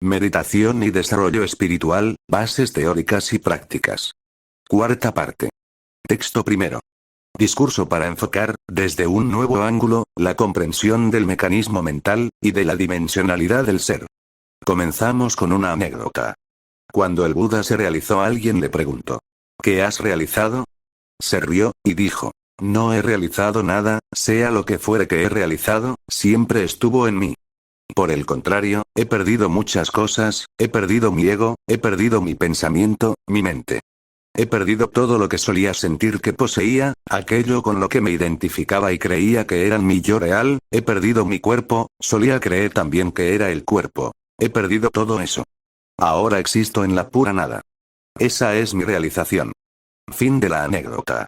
Meditación y desarrollo espiritual, bases teóricas y prácticas. Cuarta parte. Texto primero. Discurso para enfocar, desde un nuevo ángulo, la comprensión del mecanismo mental, y de la dimensionalidad del ser. Comenzamos con una anécdota. Cuando el Buda se realizó, alguien le preguntó: ¿qué has realizado? Se rió, y dijo: no he realizado nada, sea lo que fuere que he realizado, siempre estuvo en mí. Por el contrario, he perdido muchas cosas, he perdido mi ego, he perdido mi pensamiento, mi mente. He perdido todo lo que solía sentir que poseía, aquello con lo que me identificaba y creía que era mi yo real, he perdido mi cuerpo, solía creer también que era el cuerpo. He perdido todo eso. Ahora existo en la pura nada. Esa es mi realización. Fin de la anécdota.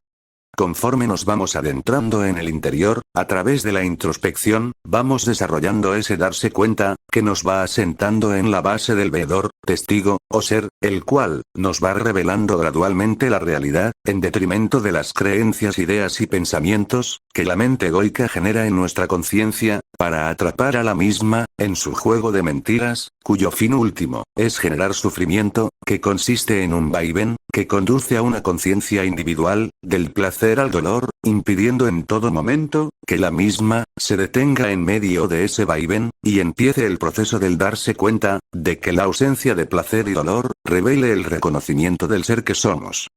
Conforme nos vamos adentrando en el interior, a través de la introspección, vamos desarrollando ese darse cuenta, que nos va asentando en la base del veedor, testigo, o ser, el cual, nos va revelando gradualmente la realidad, en detrimento de las creencias, ideas y pensamientos, que la mente egoica genera en nuestra conciencia, para atrapar a la misma, en su juego de mentiras, cuyo fin último, es generar sufrimiento, que consiste en un vaivén, que conduce a una conciencia individual, del placer al dolor, impidiendo en todo momento, que la misma, se detenga en medio de ese vaivén, y empiece el proceso del darse cuenta, de que la ausencia de placer y dolor, revele el reconocimiento del ser que somos.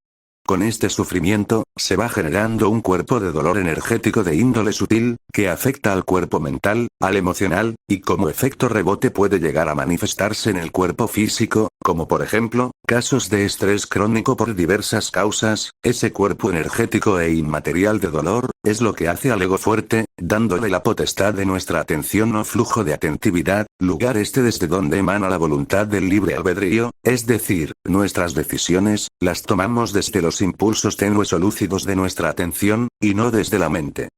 Con este sufrimiento, se va generando un cuerpo de dolor energético de índole sutil, que afecta al cuerpo mental, al emocional, y como efecto rebote puede llegar a manifestarse en el cuerpo físico, como por ejemplo, casos de estrés crónico por diversas causas. Ese cuerpo energético e inmaterial de dolor, es lo que hace al ego fuerte, dándole la potestad de nuestra atención o flujo de atentividad, lugar desde donde emana la voluntad del libre albedrío, es decir, nuestras decisiones, las tomamos desde los impulsos tenues o lúcidos de nuestra atención, y no desde la mente.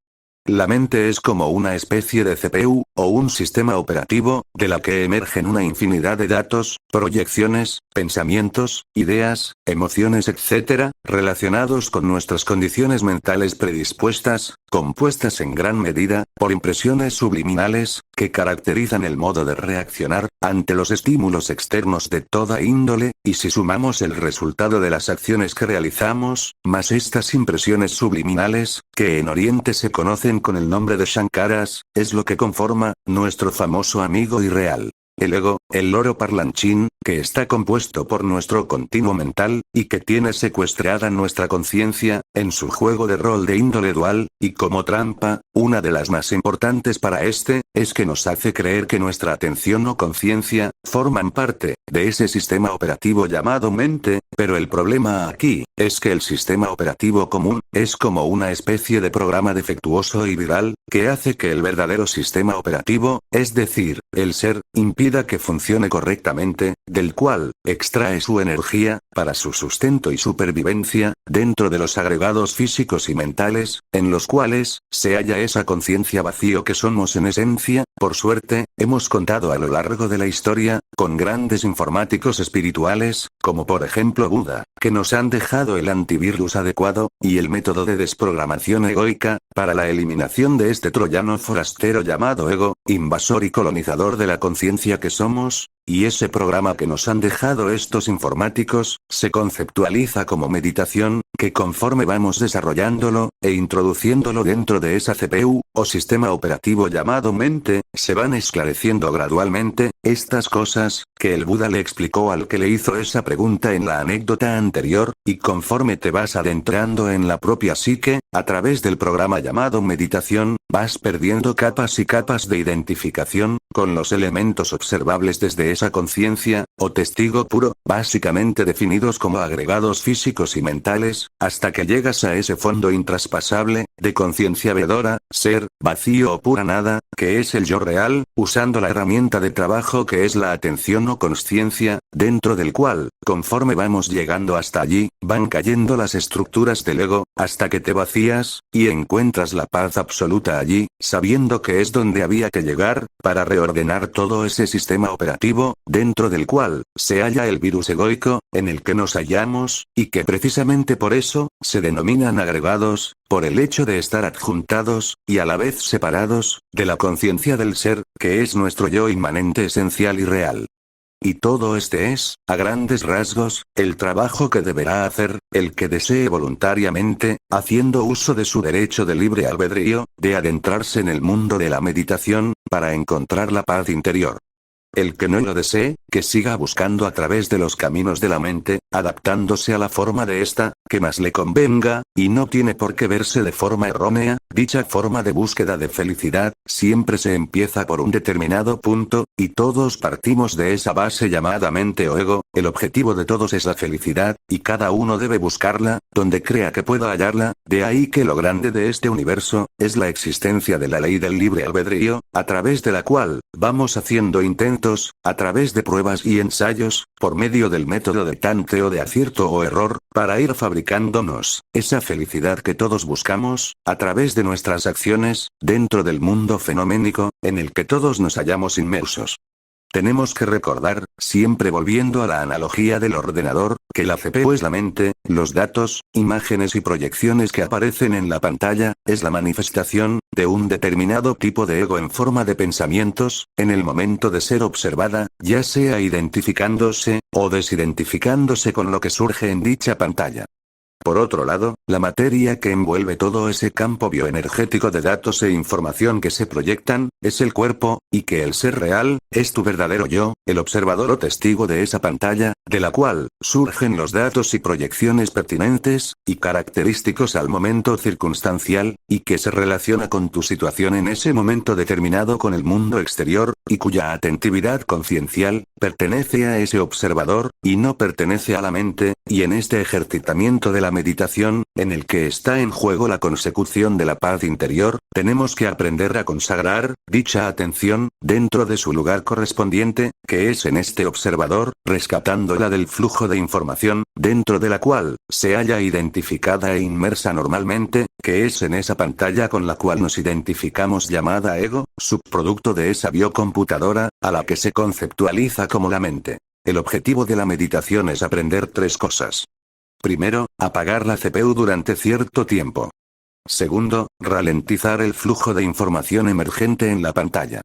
La mente es como una especie de CPU, o un sistema operativo, de la que emergen una infinidad de datos, proyecciones, pensamientos, ideas, emociones etc., relacionados con nuestras condiciones mentales predispuestas, compuestas en gran medida, por impresiones subliminales, que caracterizan el modo de reaccionar, ante los estímulos externos de toda índole, y si sumamos el resultado de las acciones que realizamos, más estas impresiones subliminales, que en Oriente se conocen con el nombre de Shankaras, es lo que conforma, nuestro famoso amigo irreal. El ego, el loro parlanchín, que está compuesto por nuestro continuo mental, y que tiene secuestrada nuestra conciencia, en su juego de rol de índole dual, y como trampa, una de las más importantes para este, es que nos hace creer que nuestra atención o conciencia, forman parte, de ese sistema operativo llamado mente, pero el problema aquí, es que el sistema operativo común, es como una especie de programa defectuoso y viral, que hace que el verdadero sistema operativo, es decir, el ser, impida que funcione correctamente, del cual, extrae su energía, para su sustento y supervivencia, dentro de los agregados físicos y mentales, en los cuales, se halla esa conciencia vacío que somos en esencia. Por suerte, hemos contado a lo largo de la historia, con grandes informáticos espirituales, como por ejemplo Buda, que nos han dejado el antivirus adecuado, y el método de desprogramación egoica, para la eliminación de este troyano forastero llamado ego, invasor y colonizador de la conciencia que somos. Y ese programa que nos han dejado estos informáticos, se conceptualiza como meditación, que conforme vamos desarrollándolo, e introduciéndolo dentro de esa CPU, o sistema operativo llamado mente, se van esclareciendo gradualmente, estas cosas, que el Buda le explicó al que le hizo esa pregunta en la anécdota anterior, y conforme te vas adentrando en la propia psique, a través del programa llamado meditación, vas perdiendo capas y capas de identificación, con los elementos observables desde esa conciencia, o testigo puro, básicamente definidos como agregados físicos y mentales, hasta que llegas a ese fondo intraspasable, de conciencia veedora, ser, vacío o pura nada, que es el yo real, usando la herramienta de trabajo que es la atención o consciencia, dentro del cual, conforme vamos llegando hasta allí, van cayendo las estructuras del ego, hasta que te vacías, y encuentras la paz absoluta allí, sabiendo que es donde había que llegar, para reordenar todo ese sistema operativo, dentro del cual, se halla el virus egoico, en el que nos hallamos, y que precisamente por eso, se denominan agregados, por el hecho de estar adjuntados, y a la vez separados, de la conciencia del ser, que es nuestro yo inmanente esencial y real. Y todo este es, a grandes rasgos, el trabajo que deberá hacer, el que desee voluntariamente, haciendo uso de su derecho de libre albedrío, de adentrarse en el mundo de la meditación, para encontrar la paz interior. El que no lo desee, que siga buscando a través de los caminos de la mente, adaptándose a la forma de esta, que más le convenga, y no tiene por qué verse de forma errónea. Dicha forma de búsqueda de felicidad, siempre se empieza por un determinado punto, y todos partimos de esa base llamada mente o ego. El objetivo de todos es la felicidad, y cada uno debe buscarla, donde crea que pueda hallarla. De ahí que lo grande de este universo, es la existencia de la ley del libre albedrío, a través de la cual, vamos haciendo intentos, a través de pruebas y ensayos, por medio del método de tanteo de acierto o error, para ir fabricándonos esa felicidad que todos buscamos, a través de nuestras acciones, dentro del mundo fenoménico, en el que todos nos hallamos inmersos. Tenemos que recordar, siempre volviendo a la analogía del ordenador, que la CPU es la mente, los datos, imágenes y proyecciones que aparecen en la pantalla, es la manifestación, de un determinado tipo de ego en forma de pensamientos, en el momento de ser observada, ya sea identificándose, o desidentificándose con lo que surge en dicha pantalla. Por otro lado, la materia que envuelve todo ese campo bioenergético de datos e información que se proyectan, es el cuerpo, y que el ser real, es tu verdadero yo, el observador o testigo de esa pantalla, de la cual, surgen los datos y proyecciones pertinentes, y característicos al momento circunstancial, y que se relaciona con tu situación en ese momento determinado con el mundo exterior, y cuya atentividad conciencial, pertenece a ese observador, y no pertenece a la mente, y en este ejercitamiento de la meditación, en el que está en juego la consecución de la paz interior, tenemos que aprender a consagrar dicha atención dentro de su lugar correspondiente, que es en este observador, rescatándola del flujo de información, dentro de la cual se halla identificada e inmersa normalmente, que es en esa pantalla con la cual nos identificamos llamada ego, subproducto de esa biocomputadora, a la que se conceptualiza como la mente. El objetivo de la meditación es aprender tres cosas. Primero, apagar la CPU durante cierto tiempo. Segundo, ralentizar el flujo de información emergente en la pantalla.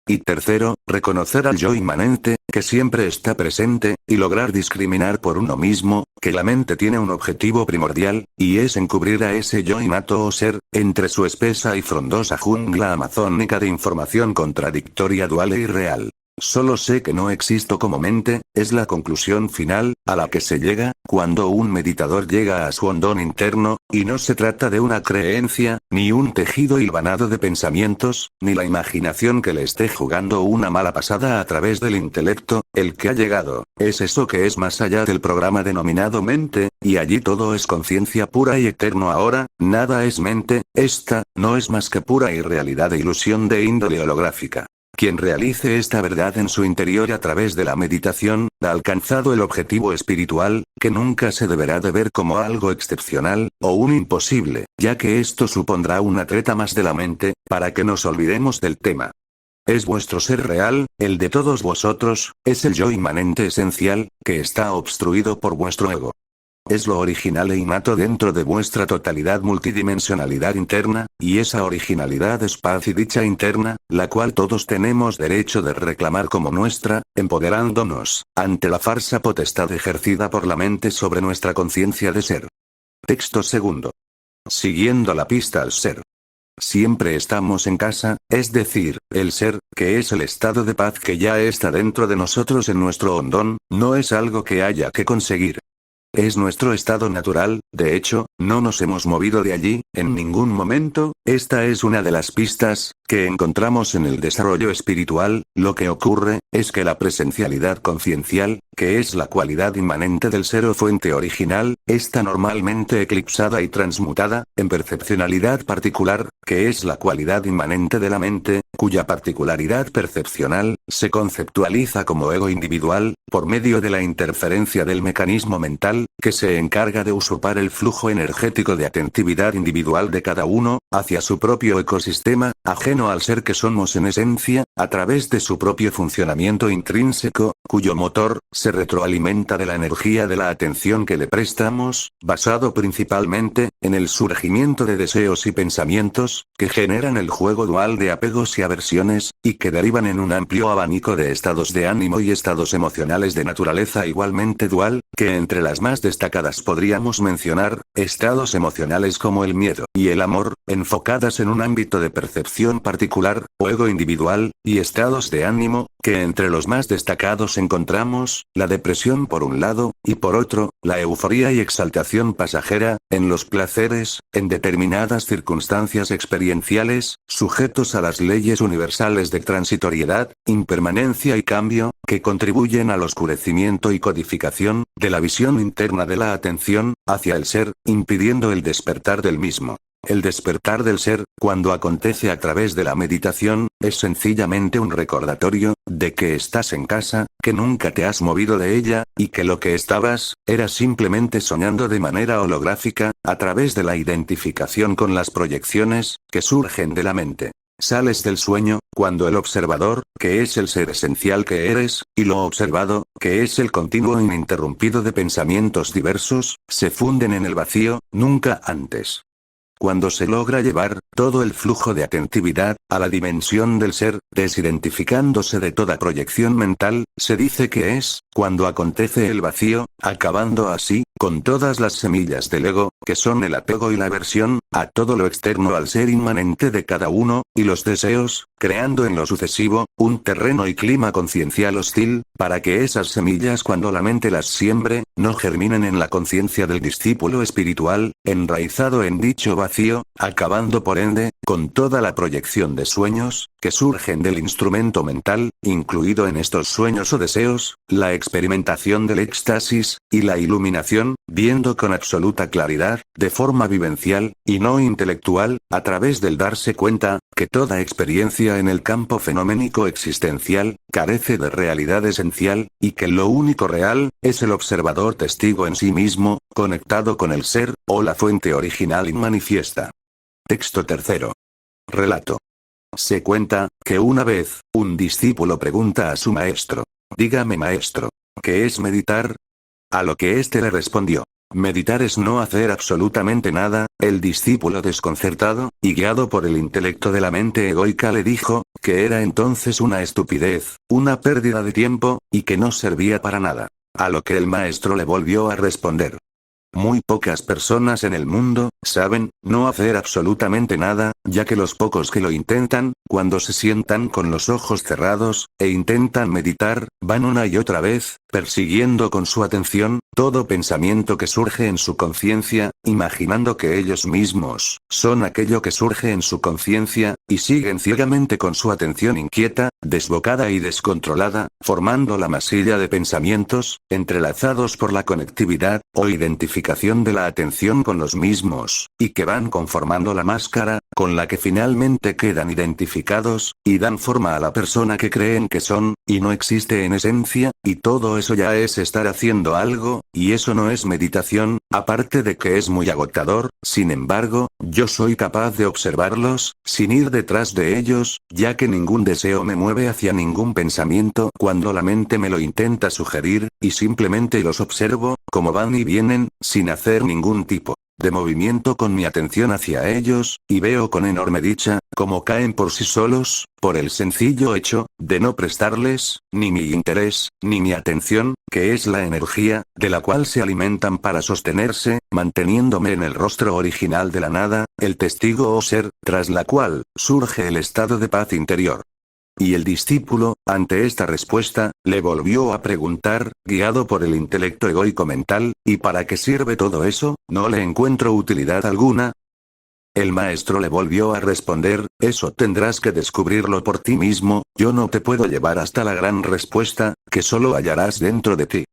Y tercero, reconocer al yo inmanente, que siempre está presente, y lograr discriminar por uno mismo, que la mente tiene un objetivo primordial, y es encubrir a ese yo innato o ser, entre su espesa y frondosa jungla amazónica de información contradictoria, dual e irreal. Solo sé que no existo como mente, es la conclusión final, a la que se llega, cuando un meditador llega a su hondón interno, y no se trata de una creencia, ni un tejido hilvanado de pensamientos, ni la imaginación que le esté jugando una mala pasada a través del intelecto. El que ha llegado, es eso que es más allá del programa denominado mente, y allí todo es conciencia pura y eterno ahora, nada es mente, esta, no es más que pura irrealidad e ilusión de índole holográfica. Quien realice esta verdad en su interior a través de la meditación, ha alcanzado el objetivo espiritual, que nunca se deberá de ver como algo excepcional, o un imposible, ya que esto supondrá una treta más de la mente, para que nos olvidemos del tema. Es vuestro ser real, el de todos vosotros, es el yo inmanente esencial, que está obstruido por vuestro ego. Es lo original e innato dentro de vuestra totalidad multidimensionalidad interna, y esa originalidad es paz y dicha interna, la cual todos tenemos derecho de reclamar como nuestra, empoderándonos, ante la falsa potestad ejercida por la mente sobre nuestra conciencia de ser. Texto segundo. Siguiendo la pista al ser. Siempre estamos en casa, es decir, el ser, que es el estado de paz que ya está dentro de nosotros en nuestro hondón, no es algo que haya que conseguir. Es nuestro estado natural, de hecho, no nos hemos movido de allí, en ningún momento. Esta es una de las pistas que encontramos en el desarrollo espiritual. Lo que ocurre, es que la presencialidad conciencial, que es la cualidad inmanente del ser o fuente original, está normalmente eclipsada y transmutada, en percepcionalidad particular, que es la cualidad inmanente de la mente, cuya particularidad percepcional, se conceptualiza como ego individual, por medio de la interferencia del mecanismo mental, que se encarga de usurpar el flujo energético de atentividad individual de cada uno, hacia su propio ecosistema, ajeno ajeno al ser que somos en esencia, a través de su propio funcionamiento intrínseco, cuyo motor, se retroalimenta de la energía de la atención que le prestamos, basado principalmente, en el surgimiento de deseos y pensamientos, que generan el juego dual de apegos y aversiones, y que derivan en un amplio abanico de estados de ánimo y estados emocionales de naturaleza igualmente dual, que entre las más destacadas podríamos mencionar, estados emocionales como el miedo y el amor, enfocadas en un ámbito de percepción particular, o ego individual, y estados de ánimo, que entre los más destacados encontramos, la depresión por un lado, y por otro, la euforía y exaltación pasajera, en los placeres, en determinadas circunstancias experienciales, sujetos a las leyes universales de transitoriedad, impermanencia y cambio, que contribuyen al oscurecimiento y codificación, de la visión interna de la atención, hacia el ser, impidiendo el despertar del mismo. El despertar del ser, cuando acontece a través de la meditación, es sencillamente un recordatorio, de que estás en casa, que nunca te has movido de ella, y que lo que estabas, era simplemente soñando de manera holográfica, a través de la identificación con las proyecciones, que surgen de la mente. Sales del sueño, cuando el observador, que es el ser esencial que eres, y lo observado, que es el continuo ininterrumpido de pensamientos diversos, se funden en el vacío, nunca antes. Cuando se logra llevar todo el flujo de atentividad a la dimensión del ser, desidentificándose de toda proyección mental, se dice que es cuando acontece el vacío, acabando así con todas las semillas del ego, que son el apego y la aversión a todo lo externo al ser inmanente de cada uno, y los deseos, creando en lo sucesivo un terreno y clima conciencial hostil, para que esas semillas cuando la mente las siembre, no germinen en la conciencia del discípulo espiritual, enraizado en dicho vacío, acabando por ende, con toda la proyección de sueños, que surgen del instrumento mental, incluido en estos sueños o deseos, la experimentación del éxtasis, y la iluminación, viendo con absoluta claridad, de forma vivencial, y no intelectual, a través del darse cuenta, que toda experiencia en el campo fenoménico existencial, carece de realidad esencial, y que lo único real, es el observador testigo en sí mismo, conectado con el ser, o la fuente original inmanifiesta. Texto tercero. Relato. Se cuenta, que una vez, un discípulo pregunta a su maestro: dígame maestro, ¿qué es meditar? A lo que éste le respondió: meditar es no hacer absolutamente nada. El discípulo desconcertado, y guiado por el intelecto de la mente egoica le dijo, que era entonces una estupidez, una pérdida de tiempo, y que no servía para nada. A lo que el maestro le volvió a responder: muy pocas personas en el mundo saben no hacer absolutamente nada, ya que los pocos que lo intentan, cuando se sientan con los ojos cerrados, e intentan meditar, van una y otra vez, persiguiendo con su atención, todo pensamiento que surge en su conciencia, imaginando que ellos mismos son aquello que surge en su conciencia, y siguen ciegamente con su atención inquieta, desbocada y descontrolada, formando la masilla de pensamientos, entrelazados por la conectividad, o identificación de la atención con los mismos, y que van conformando la máscara, con la que finalmente quedan identificados, y dan forma a la persona que creen que son, y no existe en esencia, y todo eso ya es estar haciendo algo, y eso no es meditación, aparte de que es muy agotador. Sin embargo, yo soy capaz de observarlos, sin ir detrás de ellos, ya que ningún deseo me mueve hacia ningún pensamiento cuando la mente me lo intenta sugerir, y simplemente los observo, como van y vienen, sin hacer ningún tipo de movimiento con mi atención hacia ellos, y veo con enorme dicha, como caen por sí solos, por el sencillo hecho, de no prestarles, ni mi interés, ni mi atención, que es la energía, de la cual se alimentan para sostenerse, manteniéndome en el rostro original de la nada, el testigo o ser, tras la cual, surge el estado de paz interior. Y el discípulo, ante esta respuesta, le volvió a preguntar, guiado por el intelecto egoico mental: ¿y para qué sirve todo eso? No le encuentro utilidad alguna. El maestro le volvió a responder: eso tendrás que descubrirlo por ti mismo, yo no te puedo llevar hasta la gran respuesta, que solo hallarás dentro de ti.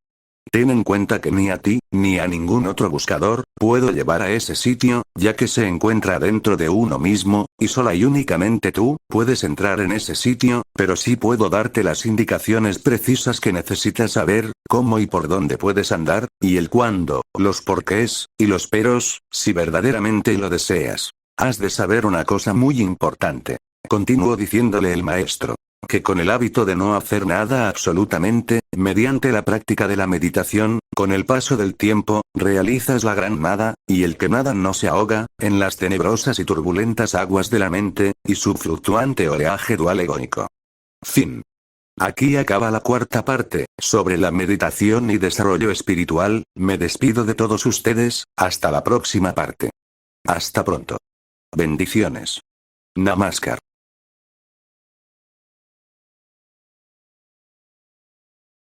Ten en cuenta que ni a ti, ni a ningún otro buscador, puedo llevar a ese sitio, ya que se encuentra dentro de uno mismo, y sola y únicamente tú, puedes entrar en ese sitio, pero sí puedo darte las indicaciones precisas que necesitas saber, cómo y por dónde puedes andar, y el cuándo, los porqués, y los peros, si verdaderamente lo deseas. Has de saber una cosa muy importante. Continuó diciéndole el maestro. Que con el hábito de no hacer nada absolutamente, mediante la práctica de la meditación, con el paso del tiempo, realizas la gran nada, y el que nada no se ahoga, en las tenebrosas y turbulentas aguas de la mente, y su fluctuante oleaje dual egónico. Fin. Aquí acaba la cuarta parte, sobre la meditación y desarrollo espiritual. Me despido de todos ustedes, hasta la próxima parte. Hasta pronto. Bendiciones. Namaskar.